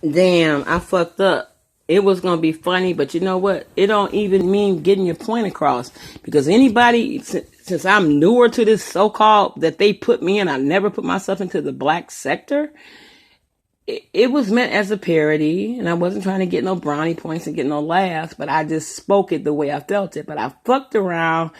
Damn, I fucked up. It was gonna be funny, but you know what? It don't even mean getting your point across because anybody, since I'm newer to this so-called that they put me in, I never put myself into the black sector. It was meant as a parody, and I wasn't trying to get no brownie points and get no laughs, but I just spoke it the way I felt it. But I fucked around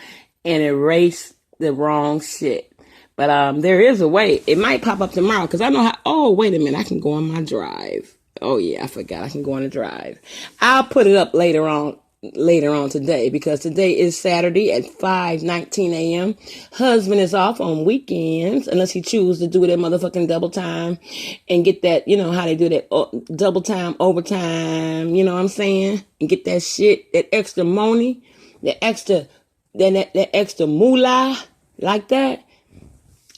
and erased the wrong shit. But there is a way. It might pop up tomorrow because I know how. Oh, wait a minute, I can go on my drive. Oh yeah, I forgot I can go on the drive. I'll put it up later on today because today is Saturday at 5:19 a.m. Husband is off on weekends unless he chooses to do that motherfucking double time and get that, you know how they do that double time, overtime, you know what I'm saying? And get that shit, that extra money, that extra moolah like that.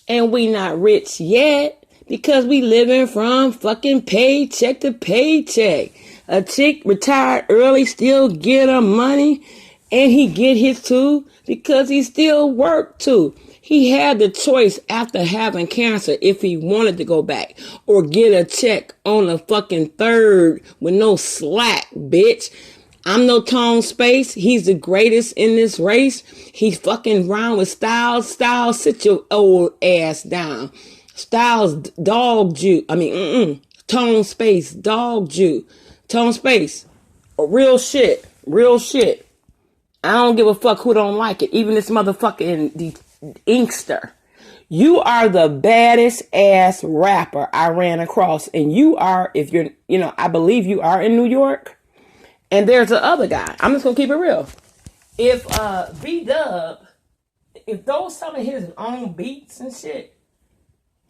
And we not rich yet because we living from fucking paycheck to paycheck. A chick retired early still get her money and he get his too because he still work too. He had the choice after having cancer if he wanted to go back or get a check on the fucking third with no slack, bitch. I'm no Tone Space. He's the greatest in this race. He's fucking around with Styles. Styles, sit your old ass down. Styles, dog Jew. Tone Space, dog Jew. Tone Space, real shit. Real shit. I don't give a fuck who don't like it. Even this motherfucking the inkster. You are the baddest ass rapper I ran across. And you are, if you're, I believe you are in New York. And there's the other guy. I'm just gonna keep it real. If B-Dub, if those some of his own beats and shit,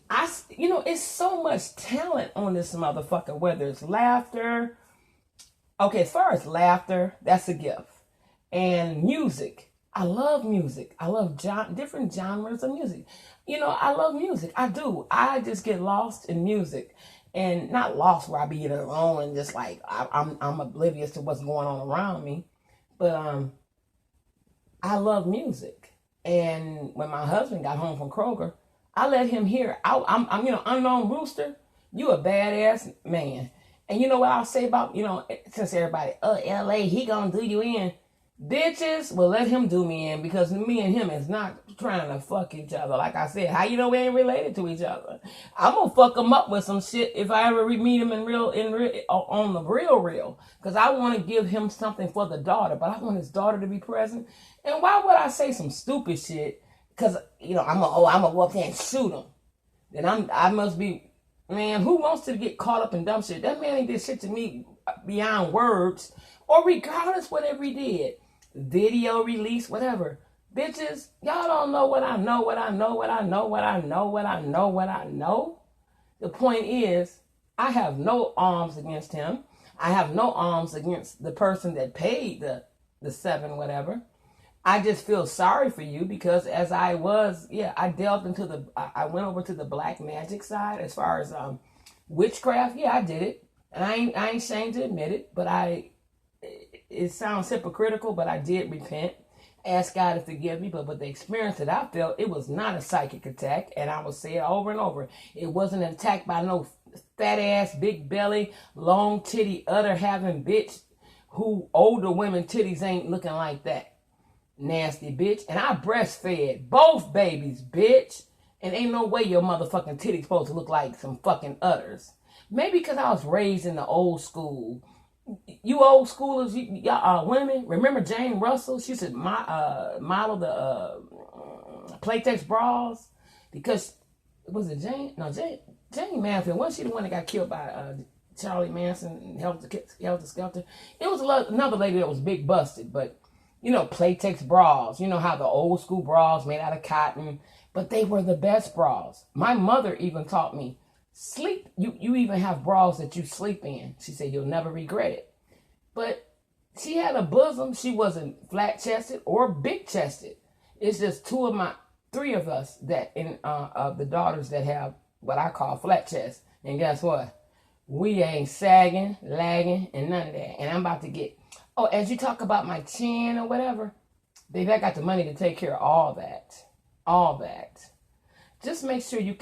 it's so much talent on this motherfucker. Whether it's laughter, okay, as far as laughter, that's a gift, and music. I love music. I love different genres of music. I love music. I do. I just get lost in music. And not lost where I be alone and just like I'm oblivious to what's going on around me, but I love music. And when my husband got home from Kroger, I let him hear. I'm unknown rooster. You a badass man. And you know what I'll say about since everybody L.A. he gonna do you in. Bitches, well, let him do me in because me and him is not trying to fuck each other. Like I said, how you know we ain't related to each other? I'm gonna fuck him up with some shit if I ever meet him in real on the real. Because I want to give him something for the daughter, but I want his daughter to be present. And why would I say some stupid shit? Because I'm gonna go up there and shoot him. Then I must be, man. Who wants to get caught up in dumb shit? That man ain't did shit to me beyond words, or regardless whatever he did. Video release, whatever. Bitches, y'all don't know what I know. The point is, I have no arms against him. I have no arms against the person that paid the $7 whatever. I just feel sorry for you because as I delved into I went over to the black magic side as far as witchcraft. Yeah, I did it. And I ain't ashamed to admit it, but it sounds hypocritical, but I did repent. Ask God to forgive me, but the experience that I felt, it was not a psychic attack, and I will say it over and over. It wasn't an attack by no fat ass, big belly, long titty, udder having bitch who older women titties ain't looking like that. Nasty bitch. And I breastfed both babies, bitch. And ain't no way your motherfucking titty's supposed to look like some fucking udders. Maybe because I was raised in the old school. You old schoolers, y'all women, remember Jane Russell? She used to model the Playtex bras because, was it Jane? No, Jane Mansfield. Wasn't she the one that got killed by Charlie Manson and Helter Skelter? It was another lady that was big busted, but Playtex bras. You know how the old school bras made out of cotton, but they were the best bras. My mother even taught me, sleep, you even have bras that you sleep in. She said you'll never regret it. But she had a bosom. She wasn't flat-chested or big-chested. It's just three of us that of the daughters that have what I call flat chest. And guess what? We ain't sagging, lagging, and none of that. And I'm about to get, as you talk about my chin or whatever, baby, I got the money to take care of all that. All that. Just make sure you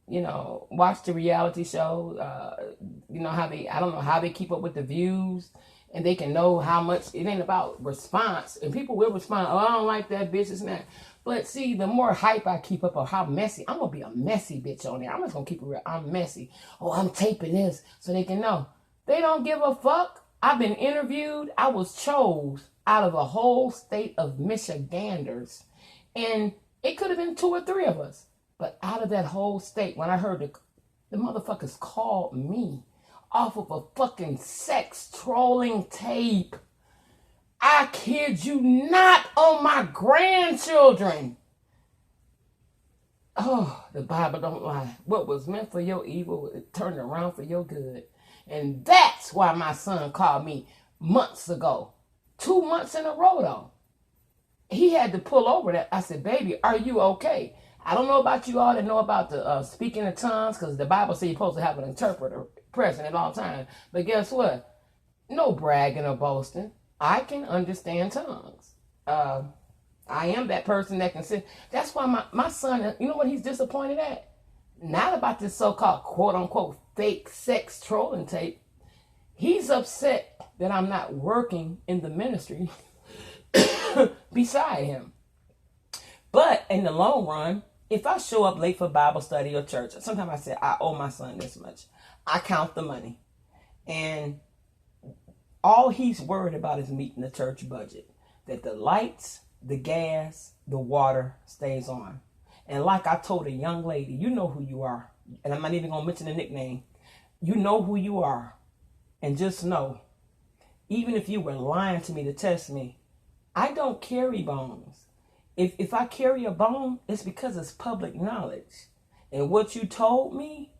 watch the reality show. I don't know how they keep up with the views, and they can know how much. It ain't about response, and people will respond. Oh, I don't like that bitch, and that. But see, the more hype I keep up of how messy, I'm gonna be a messy bitch on there. I'm just gonna keep it real. I'm messy. Oh, I'm taping this so they can know. They don't give a fuck. I've been interviewed. I was chose out of a whole state of Michiganders, and it could have been 2 or 3 of us. But out of that whole state, when I heard the motherfuckers called me off of a fucking sex trolling tape. I kid you not, on my grandchildren. Oh, the Bible don't lie. What was meant for your evil, it turned around for your good. And that's why my son called me months ago. 2 months in a row, though. He had to pull over that. I said, baby, are you okay? I don't know about you all that know about the speaking in tongues, because the Bible says you're supposed to have an interpreter present at all times. But guess what? No bragging or boasting. I can understand tongues. I am that person that can sit. That's why my son, you know what he's disappointed at? Not about this so-called quote-unquote fake sex trolling tape. He's upset that I'm not working in the ministry beside him. But in the long run, if I show up late for Bible study or church, sometimes I say, I owe my son this much. I count the money. And all he's worried about is meeting the church budget. That the lights, the gas, the water stays on. And like I told a young lady, you know who you are. And I'm not even going to mention the nickname. You know who you are. And just know, even if you were lying to me to test me, I don't carry bones. If I carry a bone, it's because it's public knowledge. And what you told me,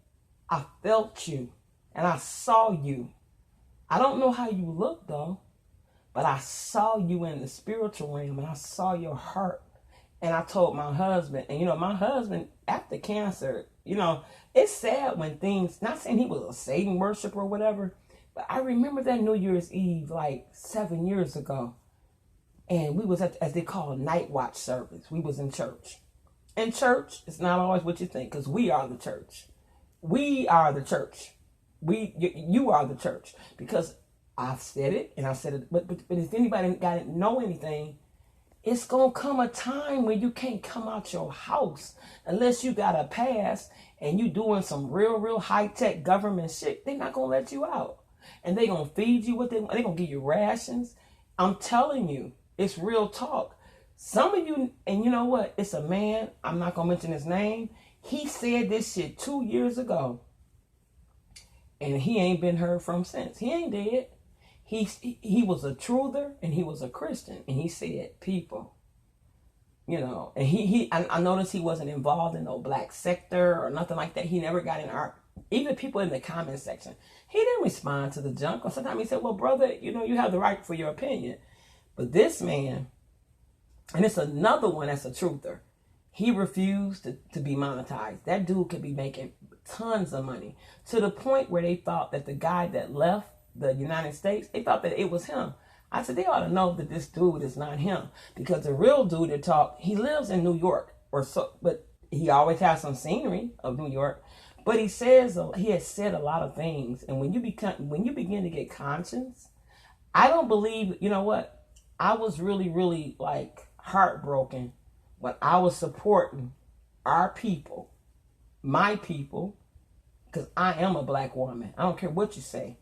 I felt you. And I saw you. I don't know how you look, though. But I saw you in the spiritual realm. And I saw your heart. And I told my husband. And, my husband, after cancer, it's sad when things, not saying he was a Satan worshiper or whatever, but I remember that New Year's Eve like 7 years ago. And we was at, as they call a night watch service. We was in church. And church is not always what you think, because we are the church. We are the church. You are the church. Because I've said it, and I said it, but if anybody got to know anything, it's going to come a time when you can't come out your house unless you got a pass and you doing some real high-tech government shit. They're not going to let you out. And they're going to feed you what they're going to give you rations. I'm telling you, it's real talk. Some of you, and you know what? It's a man, I'm not going to mention his name. He said this shit 2 years ago. And he ain't been heard from since. He ain't dead. He was a truther and he was a Christian. And he said, people, and I noticed he wasn't involved in no black sector or nothing like that. He never got in art. Even people in the comment section, he didn't respond to the junk. Or sometimes he said, well, brother, you have the right for your opinion. But this man, and it's another one that's a truther, he refused to be monetized. That dude could be making tons of money, to the point where they thought that the guy that left the United States, they thought that it was him. I said, they ought to know that this dude is not him, because the real dude that talked, he lives in New York or so, but he always has some scenery of New York. But he has said a lot of things, and when you begin to get conscience, I don't believe. You know what? I was really like heartbroken when I was supporting our people, my people, because I am a black woman. I don't care what you say.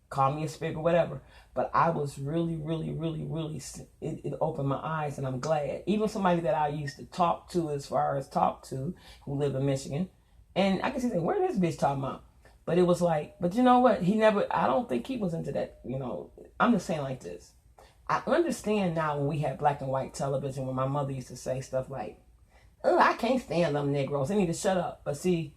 Call me a spirit or whatever. But I was really, it opened my eyes, and I'm glad. Even somebody that I used to talk to, who live in Michigan, and I can say, where is this bitch talking about? But it was like, but you know what? I don't think he was into that, I'm just saying like this. I understand now when we had black and white television, when my mother used to say stuff like, oh, I can't stand them Negroes. They need to shut up. But see,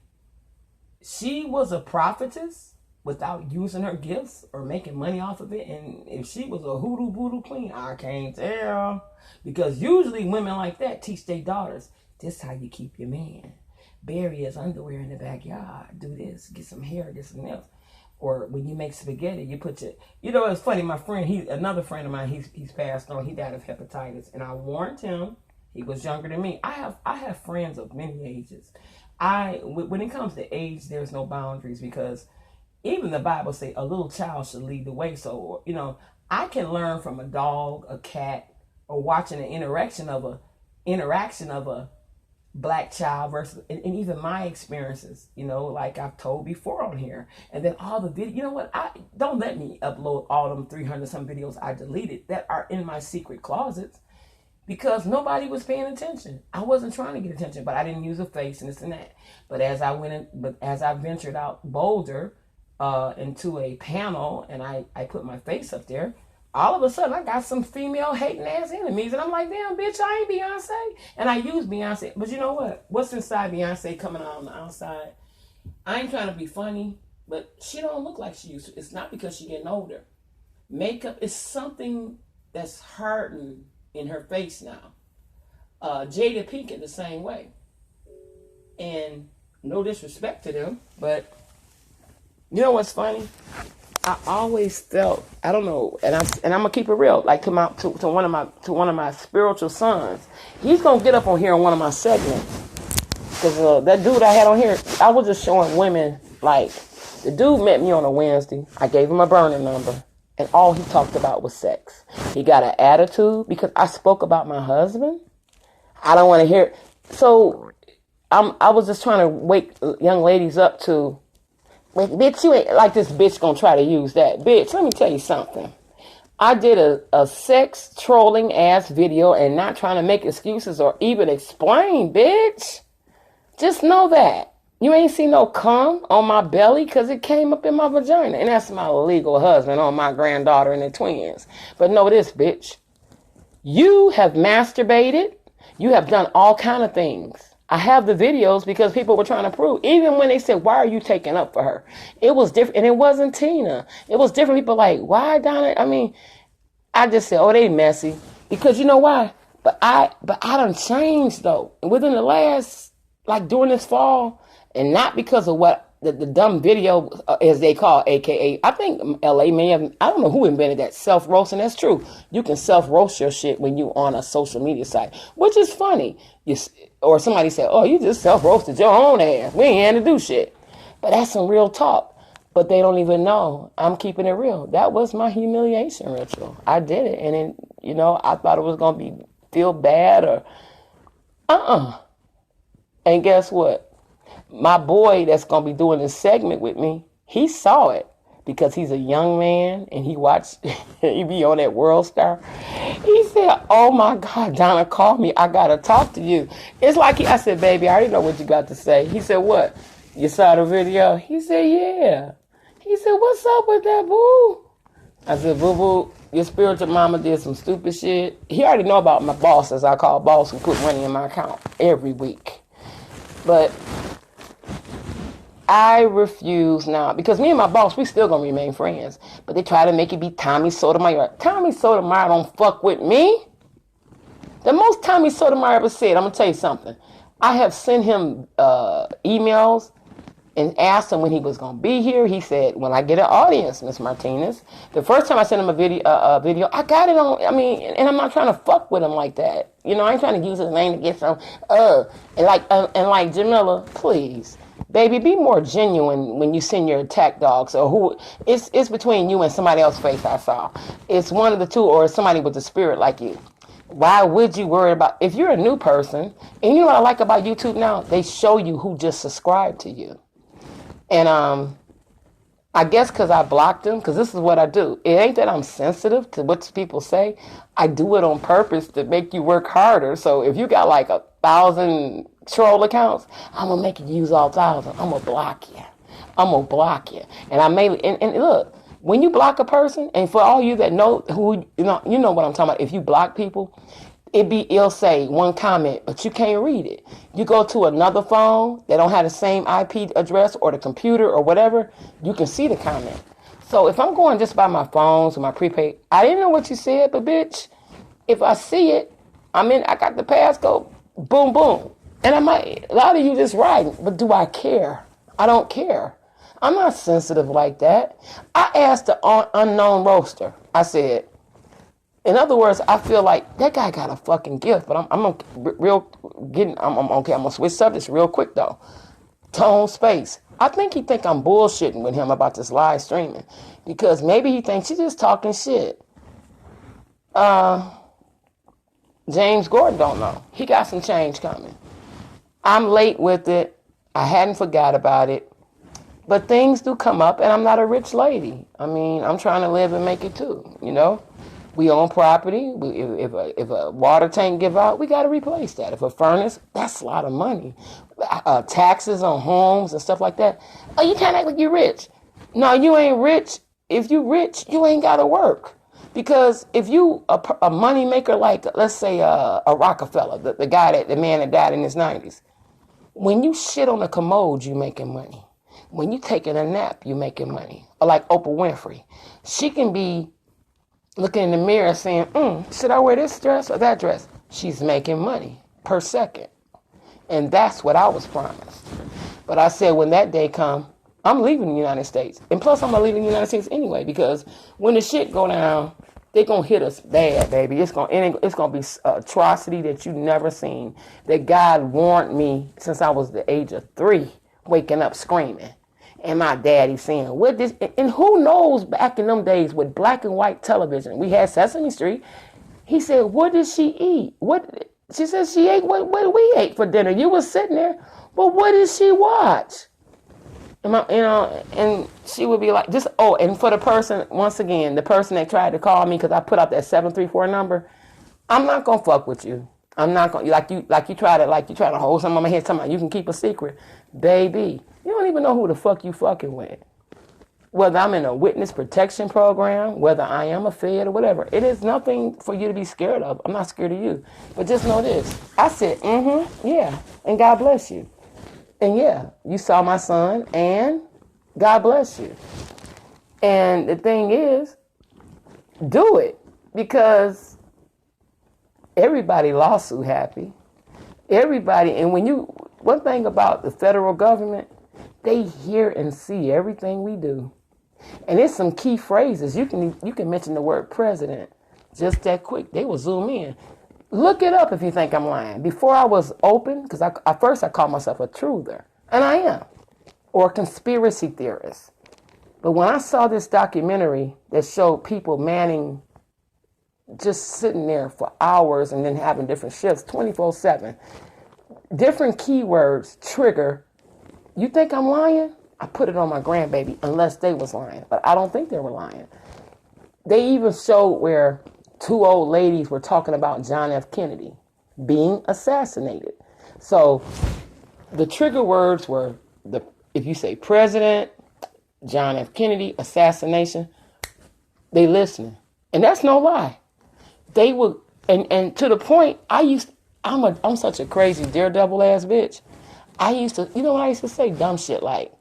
she was a prophetess without using her gifts or making money off of it. And if she was a hoodoo voodoo queen, I can't tell. Because usually women like that teach their daughters, this is how you keep your man. Bury his underwear in the backyard. Do this. Get some hair. Get some nails. Or when you make spaghetti, you put your... it's funny. My friend, another friend of mine, he's passed on. He died of hepatitis. And I warned him. He was younger than me. I have friends of many ages. when it comes to age, there's no boundaries, because even the Bible say a little child should lead the way. So, I can learn from a dog, a cat, or watching an interaction of a black child versus, and even my experiences, like I've told before on here. And then all the video, you know what? Don't let me upload all them 300 some videos I deleted that are in my secret closets, because nobody was paying attention. I wasn't trying to get attention, but I didn't use a face and this and that. But as I ventured out bolder into a panel, and I put my face up there, all of a sudden I got some female hating ass enemies, and I'm like, damn, bitch, I ain't Beyonce. And I use Beyonce, but you know what? What's inside Beyonce coming out on the outside? I ain't trying to be funny, but she don't look like she used to. It's not because she getting older. Makeup is something that's hurting in her face now. Jada Pinkett the same way. And no disrespect to them, but you know what's funny? I always felt, I don't know, and I'm gonna keep it real, like to one of my spiritual sons. He's gonna get up on here on one of my segments, because that dude I had on here, I was just showing women, like, the dude met me on a Wednesday. I gave him a burner number, and all he talked about was sex. He got an attitude because I spoke about my husband. I don't want to hear it. So I was just trying to wake young ladies up to, like, bitch, you ain't like this bitch gonna try to use that. Bitch, let me tell you something. I did a sex trolling ass video, and not trying to make excuses or even explain, bitch. Just know that. You ain't see no cum on my belly because it came up in my vagina. And that's my legal husband on my granddaughter and the twins. But know this, bitch. You have masturbated. You have done all kind of things. I have the videos because people were trying to prove. Even when they said, why are you taking up for her? It was different. And it wasn't Tina. It was different people like, why, Donna? I mean, I just said, oh, they messy. Because you know why? But I done changed, though. And within the last, like during this fall, and not because of what the dumb video, as they call, AKA, I think LA may have, I don't know who invented that, self-roasting. That's true. You can self-roast your shit when you on a social media site, which is funny. Or somebody said, oh, you just self-roasted your own ass. We ain't had to do shit. But that's some real talk. But they don't even know. I'm keeping it real. That was my humiliation ritual. I did it. And then, I thought it was going to feel bad or, And guess what? My boy that's going to be doing this segment with me, he saw it because he's a young man and he be on that World Star. He said, oh my God, Donna, call me. I got to talk to you. It's like, I said, baby, I already know what you got to say. He said, what? You saw the video? He said, yeah. He said, what's up with that, boo? I said, boo-boo, your spiritual mama did some stupid shit. He already know about my boss, as I call boss, who put money in my account every week. But I refuse now, because me and my boss, we still gonna remain friends. But they try to make it be Tommy Sotomayor. Tommy Sotomayor don't fuck with me. The most Tommy Sotomayor ever said, I'm gonna tell you something. I have sent him emails and asked him when he was gonna be here. He said, when I get an audience, Miss Martinez. The first time I sent him a video, I got it on. I mean, and I'm not trying to fuck with him like that. I ain't trying to use his name to get some. And like Jamila, please. Baby, be more genuine when you send your attack dogs, or who. It's between you and somebody else's face I saw. It's one of the two, or somebody with a spirit like you. Why would you worry about, if you're a new person, and you know what I like about YouTube now? They show you who just subscribed to you. And I guess because I blocked them, because this is what I do. It ain't that I'm sensitive to what people say. I do it on purpose to make you work harder. So if you got like 1,000 troll accounts, I'm going to make you use all 1,000. I'm going to block you. And and look, when you block a person, and for all you that know who, you know what I'm talking about. If you block people, it'll say one comment, but you can't read it. You go to another phone that don't have the same IP address or the computer or whatever, you can see the comment. So if I'm going just by my phones or my prepaid, I didn't know what you said, but bitch, if I see it, I got the passcode, boom, boom. And a lot of you just writing, but do I care? I don't care. I'm not sensitive like that. I asked the unknown roaster, I said, in other words, I feel like that guy got a fucking gift, but I'm gonna switch subjects real quick though. Tone space. I think he think I'm bullshitting with him about this live streaming because maybe he thinks she's just talking shit. James Gordon don't know. He got some change coming. I'm late with it. I hadn't forgot about it. But things do come up, and I'm not a rich lady. I mean, I'm trying to live and make it too, you know? We own property. If a water tank give out, we got to replace that. If a furnace, that's a lot of money. Taxes on homes and stuff like that. Oh, you can't act like you're rich. No, you ain't rich. If you rich, you ain't got to work. Because if you a money maker like, let's say, a Rockefeller, the man that died in his 90s, when you shit on the commode, you making money. When you taking a nap, you making money. Or like Oprah Winfrey, she can be looking in the mirror saying, should I wear this dress or that dress? She's making money per second. And that's what I was promised. But I said, when that day come, I'm leaving the United States. And plus, I'm going to leave the United States anyway, because when the shit go down, they're going to hit us bad, baby. It's going to be atrocity that you never seen. That God warned me since I was the age of 3, waking up screaming. And my daddy saying, what this, and who knows back in them days with black and white television, we had Sesame Street. He said, what did she eat? She said she ate what we ate for dinner. You was sitting there, but what did she watch? And she would be like, and for the person, once again, the person that tried to call me because I put out that 734 number, I'm not gonna fuck with you. I'm not gonna like you try to hold something on my head, something you can keep a secret, baby. You don't even know who the fuck you fucking with. Whether I'm in a witness protection program, whether I am a Fed or whatever, it is nothing for you to be scared of. I'm not scared of you, but just know this. I said, yeah, and God bless you. And yeah, you saw my son, and God bless you. And the thing is, do it, because everybody lawsuit happy. Everybody, and one thing about the federal government, they hear and see everything we do. And there's some key phrases. You can mention the word president just that quick. They will zoom in. Look it up if you think I'm lying. Before I was open, because at first I called myself a truther, and I am, or a conspiracy theorist. But when I saw this documentary that showed people manning, just sitting there for hours and then having different shifts, 24/7, different keywords trigger. You think I'm lying? I put it on my grandbaby, unless they was lying. But I don't think they were lying. They even showed where 2 old ladies were talking about John F. Kennedy being assassinated. So the trigger words were, if you say president, John F. Kennedy, assassination, they listening. And that's no lie. They would, and to the point, I'm such a crazy daredevil ass bitch. I used to, you know what I used to say? Dumb shit like,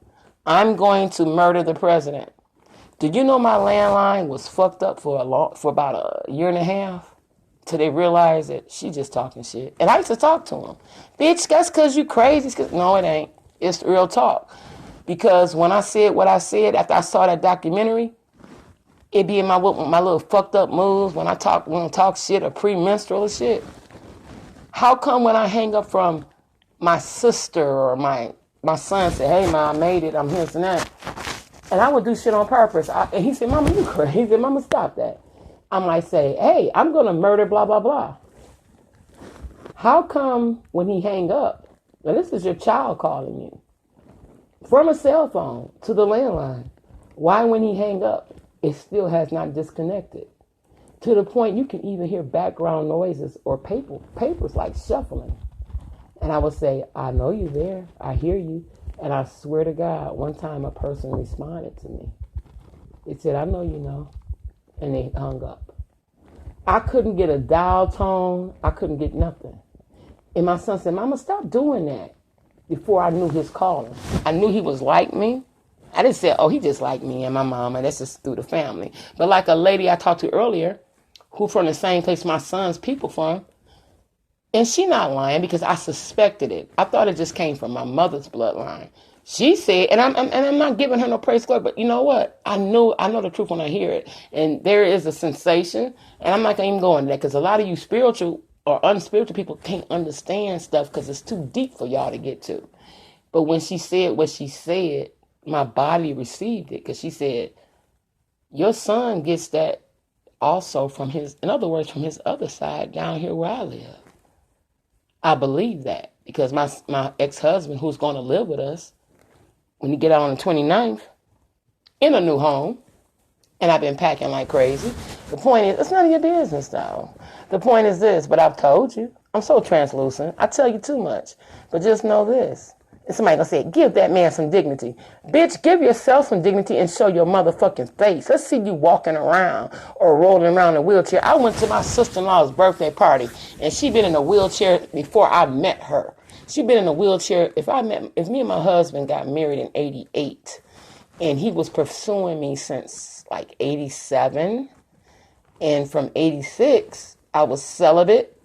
I'm going to murder the president. Did you know my landline was fucked up for about a year and a half? Till they realized that she just talking shit. And I used to talk to them. Bitch, that's because you crazy. No, it ain't. It's real talk. Because when I said what I said after I saw that documentary, it be in my little fucked up moves when I talk shit or premenstrual shit. How come when I hang up from my sister or my son say, hey, ma, I made it, I'm here tonight, and I would do shit on purpose. And he said, Mama, you crazy. He said, Mama, stop that. I might say, hey, I'm going to murder blah, blah, blah. How come when he hang up, now this is your child calling you, from a cell phone to the landline, why when he hang up, it still has not disconnected? To the point you can even hear background noises or papers like shuffling. And I would say, I know you're there. I hear you. And I swear to God, one time a person responded to me. They said, I know you know. And they hung up. I couldn't get a dial tone. I couldn't get nothing. And my son said, Mama, stop doing that. Before I knew his calling. I knew he was like me. I didn't say, oh, he just like me and my mom, and that's just through the family. But like a lady I talked to earlier, who from the same place my son's people from, and she not lying because I suspected it. I thought it just came from my mother's bloodline. She said, and I'm not giving her no praise glory, but you know what? I know the truth when I hear it. And there is a sensation, and I'm not gonna even go into that because a lot of you spiritual or unspiritual people can't understand stuff because it's too deep for y'all to get to. But when she said what she said, my body received it because she said, your son gets that also from his, in other words, from his other side down here where I live. I believe that because my ex-husband, who's going to live with us when he get out on the 29th in a new home, and I've been packing like crazy. The point is, it's none of your business, though. The point is this, but I've told you. I'm so translucent. I tell you too much. But just know this. And somebody gonna say, give that man some dignity. Bitch, give yourself some dignity and show your motherfucking face. Let's see you walking around or rolling around in a wheelchair. I went to my sister-in-law's birthday party, and she been in a wheelchair before I met her. She been in a wheelchair. If me and my husband got married in 88, and he was pursuing me since like 87, and from 86, I was celibate.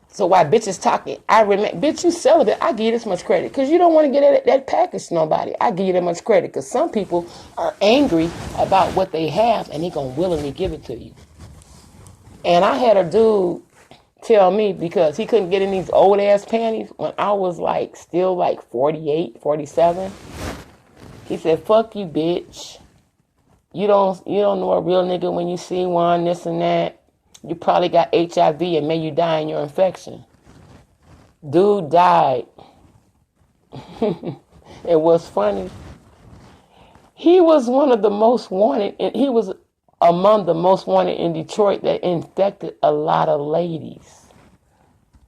So why bitches talking, I remember, bitch, you celibate, I give you this much credit. Because you don't want to get that package to nobody. I give you that much credit. Because some people are angry about what they have, and they going to willingly give it to you. And I had a dude tell me, because he couldn't get in these old-ass panties when I was like, still like 48, 47. He said, fuck you, bitch. You don't know a real nigga when you see one, this and that. You probably got HIV and may you die in your infection. Dude died. It was funny. He was one of the most wanted, and he was among the most wanted in Detroit that infected a lot of ladies.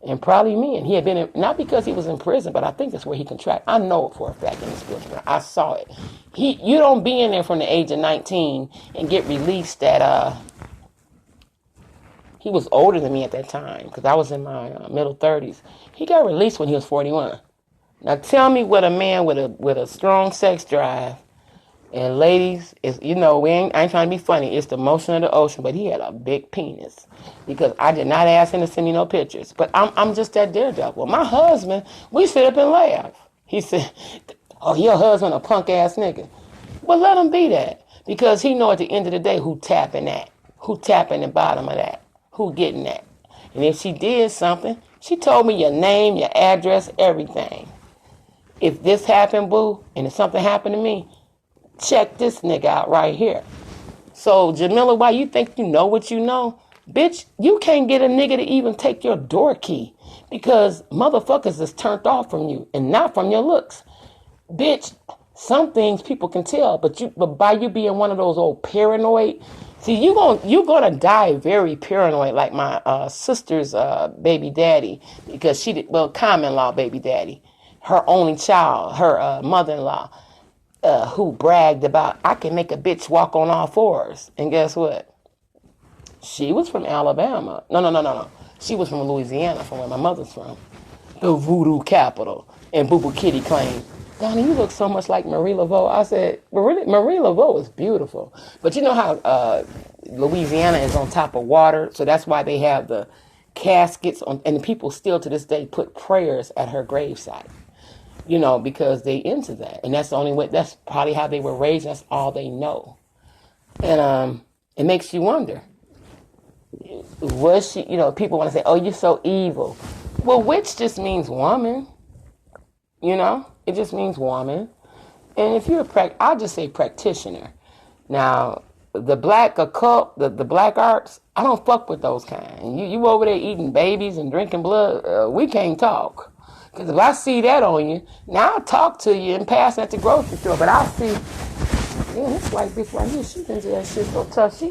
And probably men. He had been in, not because he was in prison, but I think that's where he contracted. I know it for a fact in this building. I saw it. You don't be in there from the age of 19 and get released at he was older than me at that time because I was in my middle 30s. He got released when he was 41. Now tell me what a man with a strong sex drive, and ladies, is I ain't trying to be funny. It's the motion of the ocean, but he had a big penis because I did not ask him to send me no pictures. But I'm just that daredevil. My husband, we sit up and laugh. He said, "Oh, your husband a punk ass nigga." Well, let him be that because he know at the end of the day who tapping that, who tapping the bottom of that. Who getting that? And if she did something, she told me your name, your address, everything. If this happened, boo, and if something happened to me, check this nigga out right here. So, Jamila, why you think you know what you know? Bitch, you can't get a nigga to even take your door key because motherfuckers is turned off from you and not from your looks. Bitch, some things people can tell, but by you being one of those old paranoid. See, you're gonna die very paranoid, like my sister's baby daddy, because common-law baby daddy, her only child, her mother-in-law, who bragged about, I can make a bitch walk on all fours. And guess what? She was from Alabama. No. She was from Louisiana, from where my mother's from. The voodoo capital. And Boo Boo Kitty claimed, Donna, you look so much like Marie Laveau. I said, Marie Laveau is beautiful. But you know how Louisiana is on top of water? So that's why they have the caskets on, and the people still to this day put prayers at her gravesite. Because they into that. And that's the only way, that's probably how they were raised. That's all they know. And it makes you wonder. Was she, people want to say, oh, you're so evil. Well, witch just means woman. It just means woman. And if you're I'll just say practitioner. Now, the black occult, the black arts, I don't fuck with those kind. You over there eating babies and drinking blood, we can't talk. Because if I see that on you, now I'll talk to you and pass at the grocery store. But I'll see, this white bitch right here, she's into that shit so tough.